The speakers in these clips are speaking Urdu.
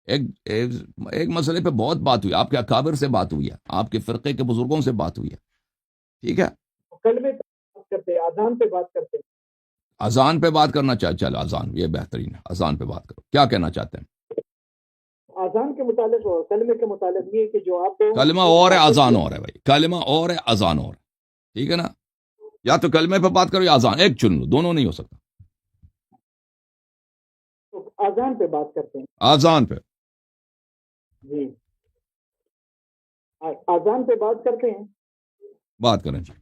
ایک مسئلے پہ بہت بات ہوئی، آپ کے اکابر سے بات ہوئی ہے، آپ کے فرقے کے بزرگوں سے بات ہوئی ہے، ٹھیک ہے؟ کلمے پہ بات کرتے ہیں، اذان پہ بات کرتے ہیں۔ اذان پہ بات کرنا چلو اذان یہ بہترین ہے، اذان پہ بات کرو، کیا کہنا چاہتے ہیں؟ اذان کے متعلق اور کلمے کے متعلق یہ کہ جو آپ کلمہ اور ہے، اذان اور ہے بھائی، کلمہ اور ہے، اذان اور ہے، ٹھیک ہے نا؟ یا تو کلمے پہ بات کرو یا اذان، ایک چن لو، دونوں نہیں ہو سکتا۔ اذان پہ بات کرتے ہیں اذان پہ جی، اذان پہ بات کرتے ہیں۔ بات کریں جی۔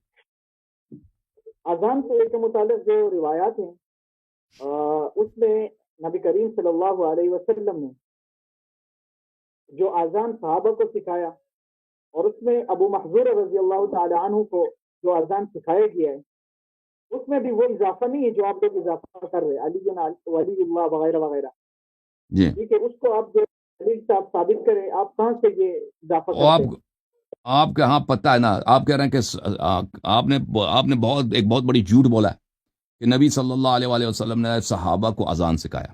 اذان کے متعلق جو روایات ہیں اس میں نبی کریم صلی اللہ علیہ وسلم نے جو اذان صحابہ کو سکھایا، اور اس میں ابو محذور رضی اللہ تعالی عنہ کو جو اذان سکھایا گیا ہے، اس میں بھی وہ اضافہ نہیں ہے جو آپ لوگ اضافہ کر رہے علی ولی اللہ وغیرہ وغیرہ، جی ٹھیک ہے؟ اس کو آپ جو دلیل سے آپ ثابت کریں، آپ کہاں سے یہ اضافہ کرتے ہیں؟ آپ کے ہاں پتہ ہے نا، آپ کہہ رہے ہیں کہ آپ نے ایک بہت بڑی جھوٹ بولا ہے کہ نبی صلی اللہ علیہ وآلہ وسلم نے صحابہ کو اذان سکھایا۔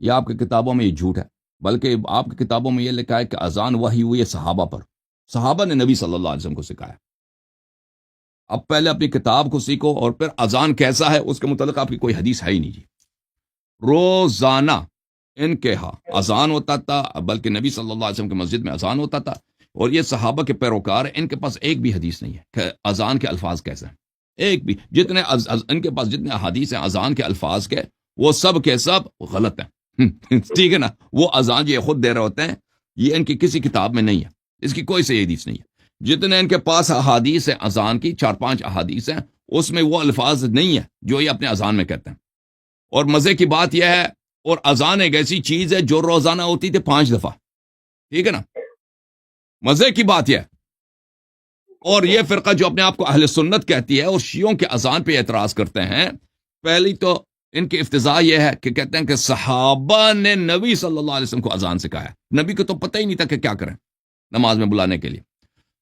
یہ آپ کی کتابوں میں یہ جھوٹ ہے، بلکہ آپ کی کتابوں میں یہ لکھا ہے کہ اذان وحی ہوئی ہے صحابہ پر، صحابہ نے نبی صلی اللہ علیہ وسلم کو سکھایا۔ اب پہلے اپنی کتاب کو سیکھو، اور پھر اذان کیسا ہے اس کے متعلق آپ کی کوئی حدیث ہے ہی نہیں جی۔ روزانہ ان کے ہاں اذان ہوتا تھا، بلکہ نبی صلی اللہ علیہ وسلم کی مسجد میں اذان ہوتا تھا، اور یہ صحابہ کے پیروکار ہیں، ان کے پاس ایک بھی حدیث نہیں ہے کہ اذان کے الفاظ کیسے ہیں، ایک بھی۔ جتنے ان کے پاس جتنے حدیث ہیں اذان کے الفاظ کے، وہ سب کے سب غلط ہیں، ٹھیک ہے نا؟ وہ اذان یہ خود دے رہے ہوتے ہیں، یہ ان کی کسی کتاب میں نہیں ہے، اس کی کوئی صحیح حدیث نہیں ہے۔ جتنے ان کے پاس احادیث ہیں اذان کی، 4-5 احادیث ہیں، اس میں وہ الفاظ نہیں ہے جو یہ اپنے اذان میں کہتے ہیں۔ اور مزے کی بات یہ ہے، اور اذان ایک ایسی چیز ہے جو روزانہ ہوتی تھی 5 دفعہ، ٹھیک ہے نا؟ مزے کی بات یہ ہے، اور یہ فرقہ جو اپنے آپ کو اہل سنت کہتی ہے اور شیعوں کے اذان پہ اعتراض کرتے ہیں، پہلی تو ان کی افتضاح یہ ہے کہ کہتے ہیں کہ صحابہ نے نبی صلی اللہ علیہ وسلم کو اذان سکھایا، نبی کو تو پتہ ہی نہیں تھا کہ کیا کریں نماز میں بلانے کے لیے۔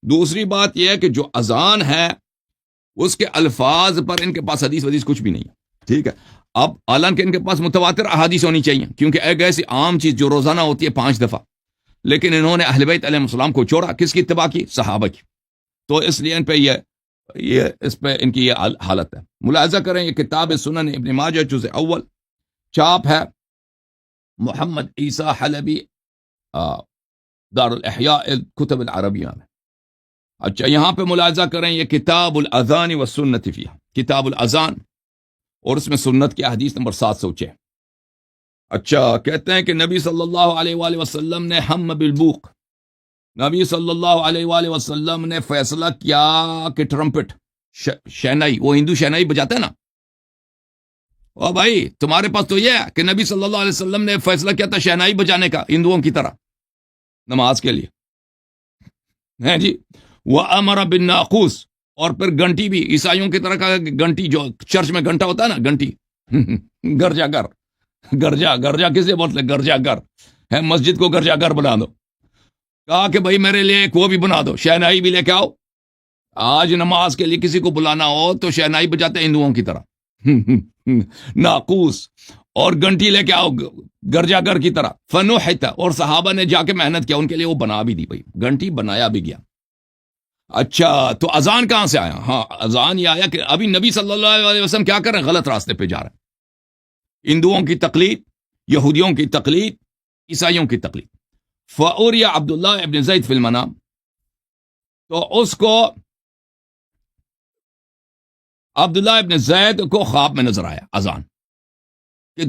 دوسری بات یہ ہے کہ جو اذان ہے اس کے الفاظ پر ان کے پاس حدیث کچھ بھی نہیں ہے، ٹھیک ہے؟ اب حالانکہ ان کے پاس متواتر احادیث ہونی چاہیے، کیونکہ ایک ایسی عام چیز جو روزانہ ہوتی ہے 5 دفعہ، لیکن انہوں نے اہل بیت علیہ السلام کو چھوڑا، کس کی اتباع کی؟ صحابہ کی۔ تو اس لیے ان پہ یہ اس پہ ان کی یہ حالت ہے۔ ملاحظہ کریں، یہ کتاب سنن ابن ماجہ جزء اول، چاپ ہے محمد عیسیٰ حلبی، دار الاحیاء الکتب العربیہ میں۔ اچھا، یہاں پہ ملاحظہ کریں، یہ کتاب الاذان والسنت فیہ، کتاب الاذان، اور اس میں سنت کی حدیث نمبر 706۔ اچھا، کہتے ہیں کہ نبی صلی اللہ علیہ وآلہ وسلم نے ہم بالبوق، نبی صلی اللہ علیہ وآلہ وسلم نے فیصلہ کیا کہ ٹرمپٹ، شہنائی، وہ ہندو شہنائی بجاتا ہے نا، او بھائی تمہارے پاس تو یہ ہے کہ نبی صلی اللہ علیہ وسلم نے فیصلہ کیا تھا شہنائی بجانے کا ہندوؤں کی طرح نماز کے لیے، ہے جی۔ وَأَمَرَ بِالنَّاقُوسِ، اور پھر گھنٹی بھی عیسائیوں کی طرح کا گھنٹی، جو چرچ میں گھنٹا ہوتا ہے نا، گھنٹی، گرجا گھر، گرجا کسے بولتے ہیں؟ گرجا گھر ہے، مسجد کو گرجا گھر بنا دو۔ کہا کہ بھائی میرے لیے ایک وہ بھی بنا دو، شہنائی بھی لے کے آؤ۔ آج نماز کے لیے کسی کو بلانا ہو تو شہنائی بجاتے ہیں ہندوؤں کی طرح، ناقوس، اور گھنٹی لے کے آؤ گرجا گھر کی طرح۔ فنحت، اور صحابہ نے جا کے محنت کیا، ان کے لیے وہ بنا بھی دی، بھائی گھنٹی بنایا بھی گیا۔ اچھا، تو اذان کہاں سے آیا؟ ہاں، اذان یہ آیا کہ ابھی نبی صلی اللہ علیہ وسلم کیا کر رہے ہیں؟ غلط راستے پہ جا رہے ہیں، ہندوؤں کی تقلید، یہودیوں کی تقلید، عیسائیوں کی تقلید۔ فَأُرِيَ عبداللہ ابن زید فی المنام، تو اس کو عبداللہ ابن زید کو خواب میں نظر آیا اذان کہ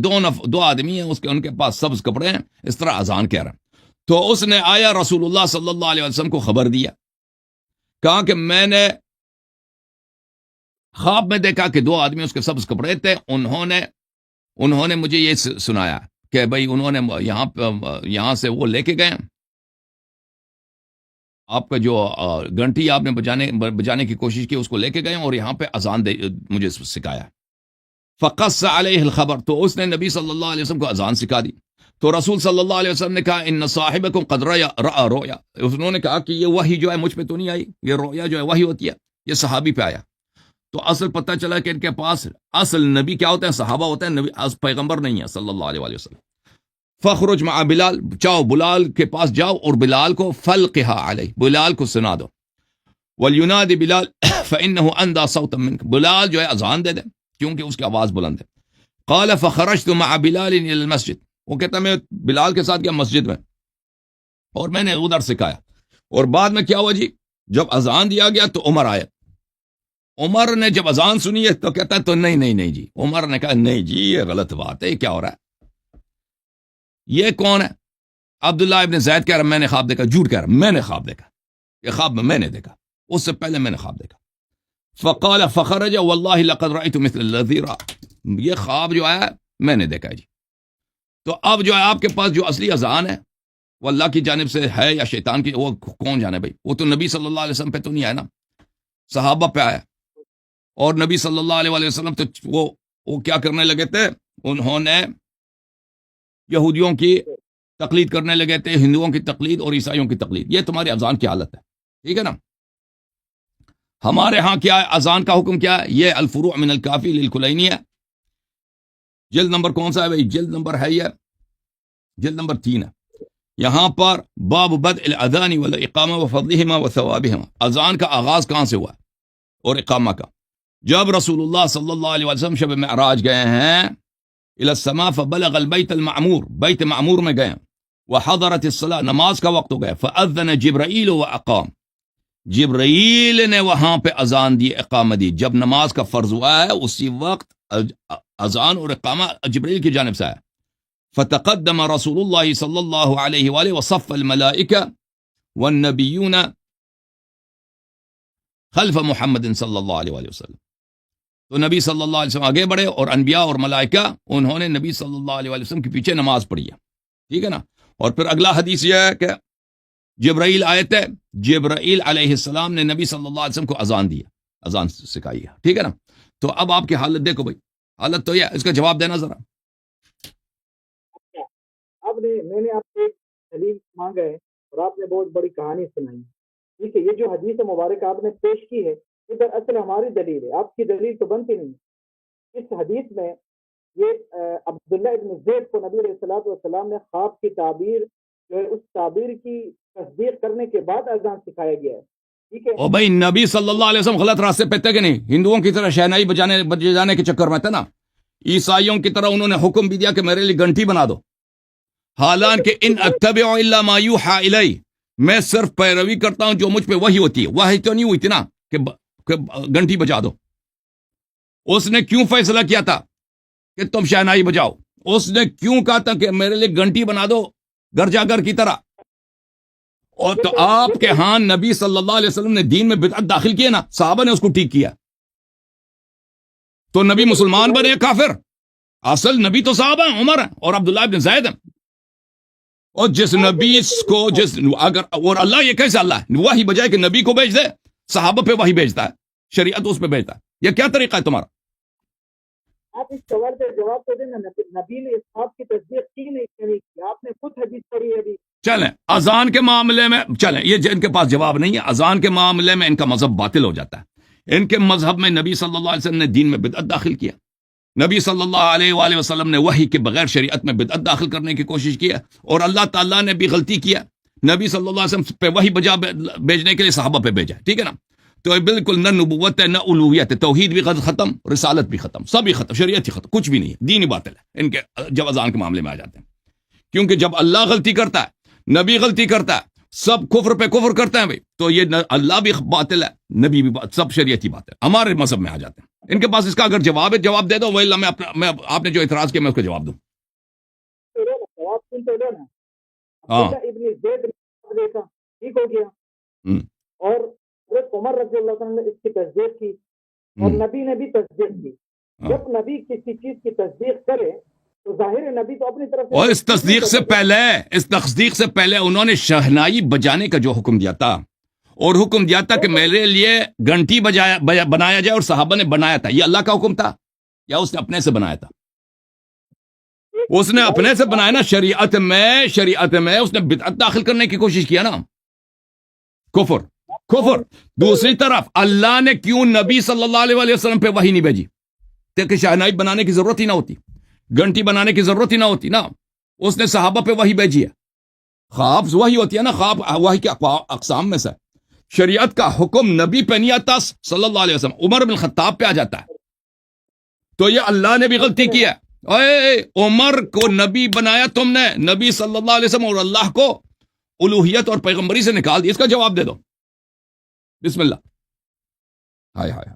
دو آدمی ہیں، ان کے پاس سبز کپڑے ہیں، اس طرح اذان کہہ رہے ہیں۔ تو اس نے آیا رسول اللہ صلی اللہ علیہ وسلم کو خبر دیا، کہا کہ میں نے خواب میں دیکھا کہ 2 آدمی اس کے سبز کپڑے تھے، انہوں نے مجھے یہ سنایا کہ بھئی انہوں نے یہاں سے وہ لے کے گئے، آپ کا جو گھنٹی آپ نے بجانے کی کوشش کی، اس کو لے کے گئے اور یہاں پہ اذان مجھے سکھایا۔ فقص علیہ الخبر، تو اس نے نبی صلی اللہ علیہ وسلم کو اذان سکھا دی۔ تو رسول صلی اللہ علیہ وسلم نے کہا ان صاحبکم قد رأى رؤیا، انہوں نے کہا کہ یہ وحی جو ہے مجھ پہ تو نہیں آئی، یہ رؤیا جو ہے وحی ہوتی ہے، یہ صحابی پہ آیا۔ تو اصل پتہ چلا کہ ان کے پاس اصل نبی کیا ہوتے ہیں؟ صحابہ ہوتے ہیں، نبی پیغمبر نہیں ہے صلی اللہ علیہ وسلم۔ فخرج مع بلال، چاؤ بلال کے پاس جاؤ اور بلال کو فلقھا علیہ، بلال کو سنا دو، ولینادی بلال فانہ اندی صوتا منک، بلال جو ہے اذان دے دے کیونکہ اس کی آواز بلند ہے۔ قال فخرجت مع بلال الى المسجد، وہ کہتا میں بلال کے ساتھ گیا مسجد میں اور میں نے ادھر سکھایا، اور بعد میں کیا ہوا جی، جب اذان دیا گیا تو عمر آیا، عمر نے جب اذان سنی ہے تو کہتا ہے تو نہیں جی، عمر نے کہا نہیں جی یہ غلط بات ہے، یہ کیا ہو رہا ہے، یہ کون ہے؟ عبداللہ ابن زید کہہ رہا میں نے خواب دیکھا، جھوٹ کہہ رہا میں نے خواب دیکھا، یہ خواب میں نے دیکھا، اس سے پہلے میں نے خواب دیکھا۔ فقال فخرج واللہ لقد رأيت مثل الذی رأى، یہ خواب جو آیا میں نے دیکھا جی۔ تو اب جو ہے آپ کے پاس جو اصلی اذان ہے وہ اللہ کی جانب سے ہے یا شیطان کی، وہ کون جانے بھائی، وہ تو نبی صلی اللہ علیہ وسلم پہ تو نہیں آیا نا، صحابہ پہ آیا، اور نبی صلی اللہ علیہ وسلم تو وہ کیا کرنے لگے تھے، انہوں نے یہودیوں کی تقلید کرنے لگے تھے، ہندوؤں کی تقلید اور عیسائیوں کی تقلید، یہ تمہاری اذان کی حالت ہے، ٹھیک ہے نا۔ ہمارے ہاں کیا ہے، اذان کا حکم کیا ہے، یہ الفروع من الکافی للکلینی ہے، جلد نمبر کون سا ہے بھائی، جلد نمبر ہے یہ، جلد نمبر 3 ہے، یہاں پر باب بدء الاذان والاقامہ وفضلہما وثوابہما، اذان کا آغاز کہاں سے ہوا ہے اور اقامہ کا، جب رسول اللہ صلی اللہ علیہ وسلم شب معراج گئے ہیں الی السماء فبلغ البیت المعمور، بیت معمور میں گئے، وحضرت الصلاۃ، نماز کا وقت ہو گیا، فاذن جبرائیل واقام، جبرائیل نے وہاں پہ اذان دی، اقامہ دی، جب نماز کا فرض ہوا ہے اسی وقت اذان اور اقامہ جبرائیل کی جانب سے آیا، فتقدم رسول اللہ صلی اللہ علیہ وآلہ وصف الملائکہ والنبیون خلف محمد صلی اللہ علیہ وآلہ وسلم، تو نبی صلی اللہ علیہ وسلم آگے بڑھے اور انبیاء اور ملائکہ انہوں نے نبی صلی اللہ علیہ وسلم کے پیچھے نماز پڑھی ہے، ٹھیک ہے نا۔ اور پھر اگلا حدیث یہ ہے کہ جبرائیل آئے تھے، جبرائیل علیہ السلام نے نبی صلی اللہ علیہ وسلم کو اذان دی ہے، اذان سکھائی ہے، ٹھیک ہے نا۔ تو اب آپ کی حالت دیکھو بھائی، حالت تو یہ ہے، اس کا جواب دینا ذرا۔ اب میں نے آپ سے ایک دلیل مانگا ہے اور آپ نے بہت بڑی کہانی سنائی، ٹھیک ہے، یہ جو حدیث مبارک آپ نے پیش کی ہے یہ دراصل ہماری دلیل ہے، آپ کی دلیل تو بنتی نہیں۔ اس حدیث میں یہ عبداللہ ابن زید کو نبی علیہ الصلوۃ والسلام نے خواب کی تعبیر جو ہے اس تعبیر کی تصدیق کرنے کے بعد اذان سکھایا گیا ہے، ٹھیک ہے۔ اور بھائی نبی صلی اللہ علیہ وسلم غلط راستے پہ تھے کہ نہیں، ہندوؤں کی طرح شہنائی بجانے کے چکر میں تھے نا، عیسائیوں کی طرح انہوں نے حکم بھی دیا کہ میرے لیے گھنٹی بنا دو، حالانکہ ان اتبع الا ما یوحى الی، میں صرف پیروی کرتا ہوں جو مجھ پہ وحی ہوتی ہے، وحی تو نہیں ہوئی تھی نا کہ گھنٹی بجا دو۔ اس نے کیوں فیصلہ کیا تھا کہ تم شہنائی بجاؤ، اس نے کیوں کہا تھا کہ میرے لیے گھنٹی بنا دو گھر جا کر کی طرح، اور تو آپ کے ہاں نبی صلی اللہ علیہ وسلم نے دین میں بدعت داخل کی ہے نا، صحابہ نے اس کو ٹھیک کیا، تو نبی مسلمان بنے کافر، اصل نبی تو صحابہ ہیں، عمر ہیں اور عبداللہ ابن زید ہیں، اور جس نبی کو اگر اور اللہ یہ کیسے اللہ وحی بجائے کہ نبی کو بھیج دے، صحابہ پہ وحی بھیجتا ہے، شریعت اس پہ بھیجتا ہے، یہ کیا طریقہ ہے تمہارا؟ آپ اس سوال پہ جواب تو دینا، نبی نے اس خواب کی تصدیق کی نہیں کی، آپ نے خود حدیث پڑھی ہے ابھی۔ چلیں اذان کے معاملے میں، چلیں یہ ان کے پاس جواب نہیں ہے، اذان کے معاملے میں ان کا مذہب باطل ہو جاتا ہے، ان کے مذہب میں نبی صلی اللہ علیہ وسلم نے دین میں بدعت داخل کیا، نبی صلی اللہ علیہ وآلہ وسلم نے وحی کے بغیر شریعت میں بدعت داخل کرنے کی کوشش کی ہے، اور اللہ تعالیٰ نے بھی غلطی کیا، نبی صلی اللہ علیہ وسلم پہ وحی بھیجنے کے لیے صحابہ پہ بھیجا، ٹھیک ہے نا۔ تو بالکل نہ نبوت ہے نہ الوہیت ہے، توحید بھی ختم، رسالت بھی ختم، سب ہی ختم، شریعت ہی ختم، کچھ بھی نہیں ہے، دین ہی باطل ہے ان کے جب اذان کے معاملے میں آ جاتے ہیں، کیونکہ جب اللہ غلطی کرتا ہے، نبی غلطی کرتا ہے، سب کفر پہ کفر کرتے ہیں بھائی، تو یہ اللہ بھی باطل ہے، نبی بھی سب شریعت ہی باطل ہے، ہمارے مذہب میں آ جاتے ہیں۔ ان کے پاس اس کا اگر جواب ہے جواب دے دو، وہ اللہ میں آپ نے جو اعتراض کیا میں اس کا جواب دوں۔ جواب سن تو لو نا، ہاں ابن زید نے دیکھا، ٹھیک ہو گیا، اور حضرت عمر رضی اللہ عنہ نے اس کی تصدیق کی اور نبی نے بھی تصدیق کی۔ جب نبی کسی چیز کی تصدیق کرے تو ظاہر ہے نبی تو اپنی طرف سے، اور اس تصدیق سے پہلے انہوں نے شہنائی بجانے کا جو حکم دیا تھا، اور حکم دیا تھا کہ میرے لیے گھنٹی بنایا جائے، اور صحابہ نے بنایا تھا، یہ اللہ کا حکم تھا یا اس نے اپنے سے بنایا تھا؟ اس نے اپنے سے بنایا نا، شریعت میں اس نے بدعت داخل کرنے کی کوشش کیا نا، کفر۔ دوسری طرف اللہ نے کیوں نبی صلی اللہ علیہ وسلم پہ وحی نہیں بھیجی؟ تاکہ شہنائی بنانے کی ضرورت ہی نہ ہوتی، گھنٹی بنانے کی ضرورت ہی نہ ہوتی نا، اس نے صحابہ پہ وحی بھیجی ہے. خواب وحی ہوتی ہے نا, خواب وحی کے اقسام میں سے. شریعت کا حکم نبی پہ نہیں آتا صلی اللہ علیہ وسلم, عمر بن الخطاب پہ آ جاتا ہے. تو یہ اللہ نے بھی غلطی کی ہے. اے عمر کو نبی بنایا تم نے, نبی صلی اللہ علیہ وسلم اور اللہ کو الوہیت اور پیغمبری سے نکال دیا. اس کا جواب دے دو. بسم اللہ. ہائے ہائے.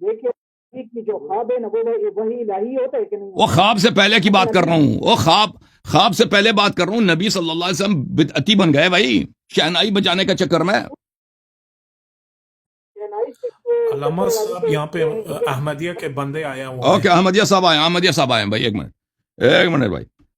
دیکھیے کہ جو خواب ہے نا وہ وہی الہی ہوتا ہے کہ نہیں؟ وہ خواب سے پہلے کی بات کر رہا ہوں, وہ خواب سے پہلے بات کر رہا ہوں. نبی صلی اللہ علیہ وسلم بدعتی بن گئے بھائی, شہنائی بجانے کا چکر میں. علامہ صاحب یہاں پہ احمدیہ کے بندے آیا ہوا اوکے, احمدیہ صاحب آئے, احمدیہ صاحب آئے بھائی. ایک منٹ بھائی.